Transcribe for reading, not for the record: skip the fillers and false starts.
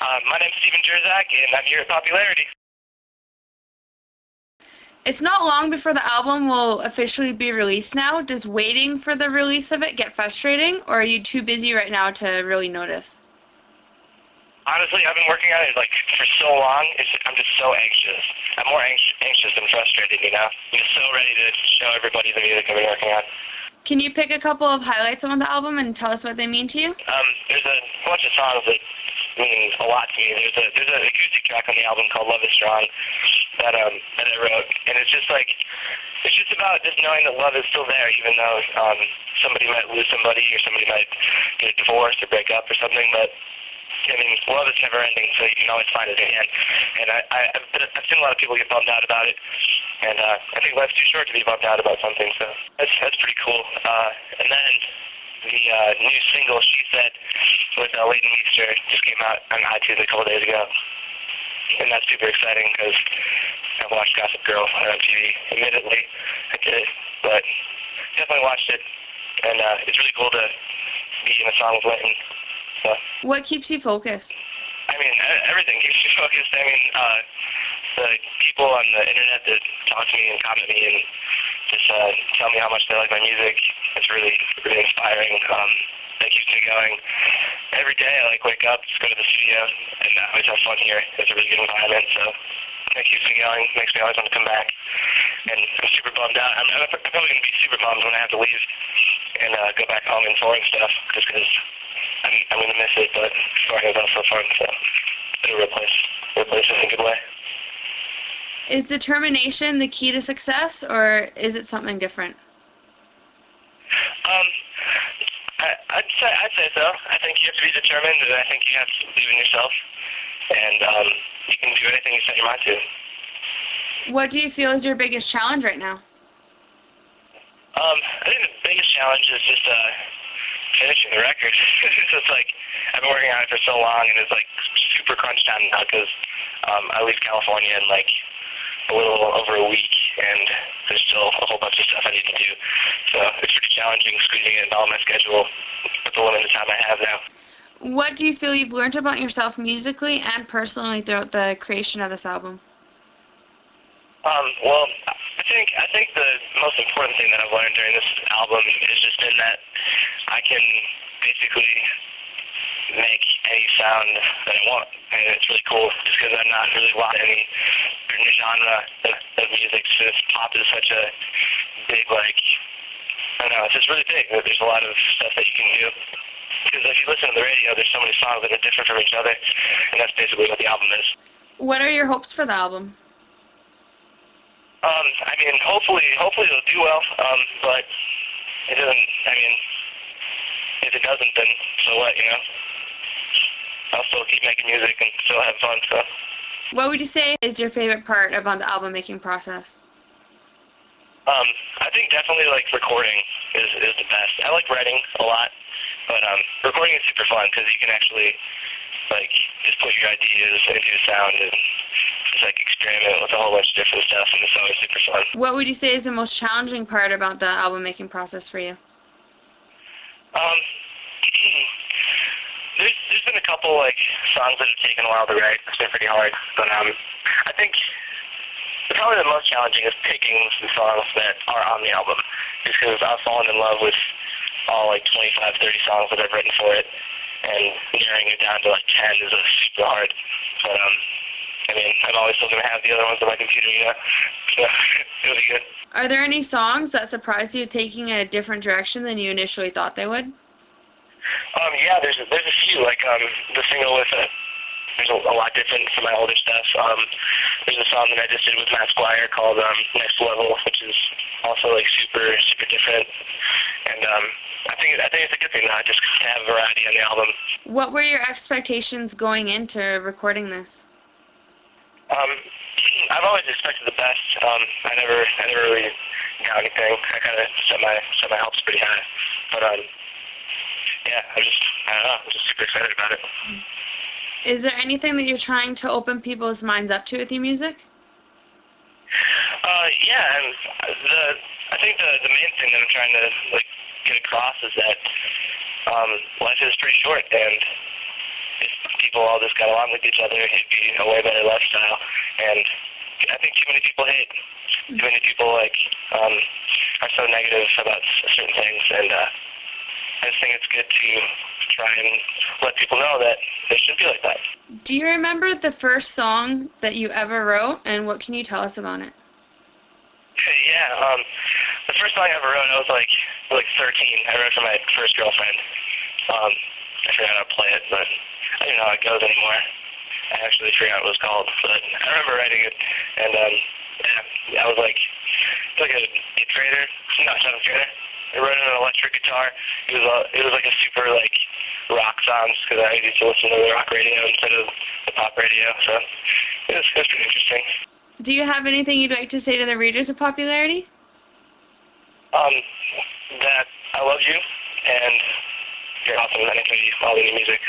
My name's Jerzak, and I'm here at Popularity. It's not long before the album will officially be released now. Does waiting for the release of it get frustrating, or are you too busy right now to really notice? Honestly, I've been working on it for so long. I'm just so anxious. I'm more anxious than frustrated, you know? I'm just so ready to show everybody the music I've been working on. Can you pick a couple of highlights on the album and tell us what they mean to you? There's a bunch of songs that mean a lot to me. There's an acoustic track on the album called Love Is Strong that I wrote, and it's just about just knowing that love is still there, even though somebody might lose somebody, or somebody might get a divorce or break up or something. But I mean, love is never ending, so you can always find it again. And I've seen a lot of people get bummed out about it, and I think life's too short to be bummed out about something, so that's pretty cool. And then the new single, She Said, with Leighton Meester, just came out on iTunes a couple days ago. And that's super exciting because I've watched Gossip Girl on TV. Admittedly, I did it, but definitely watched it, and it's really cool to be in a song with Leighton. So. What keeps you focused? I mean, everything keeps me focused. I mean, the people on the internet that talk to me and comment me and just tell me how much they like my music, it's really, really inspiring. That keeps me going. Every day I wake up, just go to the studio, and I always have fun here. It's a really good environment, so that keeps me going, makes me always want to come back. And I'm super bummed out. I'm probably going to be super bummed when I have to leave and go back home and touring stuff, just because I'm going to miss it, but touring is also fun, so it'll replace it in a good way. Is determination the key to success, or is it something different? I'd say so. I think you have to be determined, and I think you have to believe in yourself, and you can do anything you set your mind to. What do you feel is your biggest challenge right now? I think the biggest challenge is just finishing the record. It's I've been working on it for so long, and it's super crunch time now because I leave California in a little over a week, and there's still a whole bunch of stuff I need to do. So it's pretty challenging squeezing it into all my schedule with the limited time I have now. What do you feel you've learned about yourself musically and personally throughout the creation of this album? Well, I think the most important thing that I've learned during this album is just in that I can basically make any sound that I want, and it's really cool just because I'm not really locked in any certain genre of music. Since pop is such a big, I don't know, it's just really big. There's a lot of stuff that you can do. Because if you listen to the radio, there's so many songs that are different from each other, and that's basically what the album is. What are your hopes for the album? I mean, hopefully it'll do well, but it doesn't, I mean, if it doesn't, then so what, you know? I'll still keep making music and still have fun, so. What would you say is your favorite part about the album making process? I think definitely recording is the best. I like writing a lot, but recording is super fun because you can actually just put your ideas into the sound and just experiment with a whole bunch of different stuff, and it's always super fun. What would you say is the most challenging part about the album making process for you? There's been a couple songs that have taken a while to write. It's been pretty hard, but I think probably the most challenging is picking the songs that are on the album, just because I've fallen in love with all 25, 30 songs that I've written for it, and narrowing it down to 10 is super hard. But I mean, I'm always still gonna have the other ones on my computer, you know. So it'll be good. Are there any songs that surprised you taking a different direction than you initially thought they would? Yeah, there's a few. The single with there's a lot different from my older stuff. There's a song that I just did with Matt Squire called Next Level, which is also super different. And I think it's a good thing now just to have variety on the album. What were your expectations going into recording this? I've always expected the best. I never really got anything. I kind of set my hopes pretty high. But yeah, I don't know. I'm just super excited about it. Is there anything that you're trying to open people's minds up to with your music? Yeah, and I think the main thing that I'm trying to get across is that life is pretty short, and if people all just got along with each other, it'd be a way better lifestyle. And I think too many people hate. Too many people are so negative about certain things, and I just think it's good to try and let people know that they shouldn't be like that. Do you remember the first song that you ever wrote, and what can you tell us about it? Yeah, the first song I ever wrote, I was like 13. I wrote for my first girlfriend. I forgot how to play it, but I don't know how it goes anymore. I actually forgot what it was called, but I remember writing it, and yeah, I was like a 8th grader, not 7th grader. I wrote it on an electric guitar. It was like a super rock song, because I used to listen to the rock radio instead of the pop radio, so it was pretty interesting. Do you have anything you'd like to say to the readers of Popularity? That I love you, and you're awesome, and I enjoy all the new music.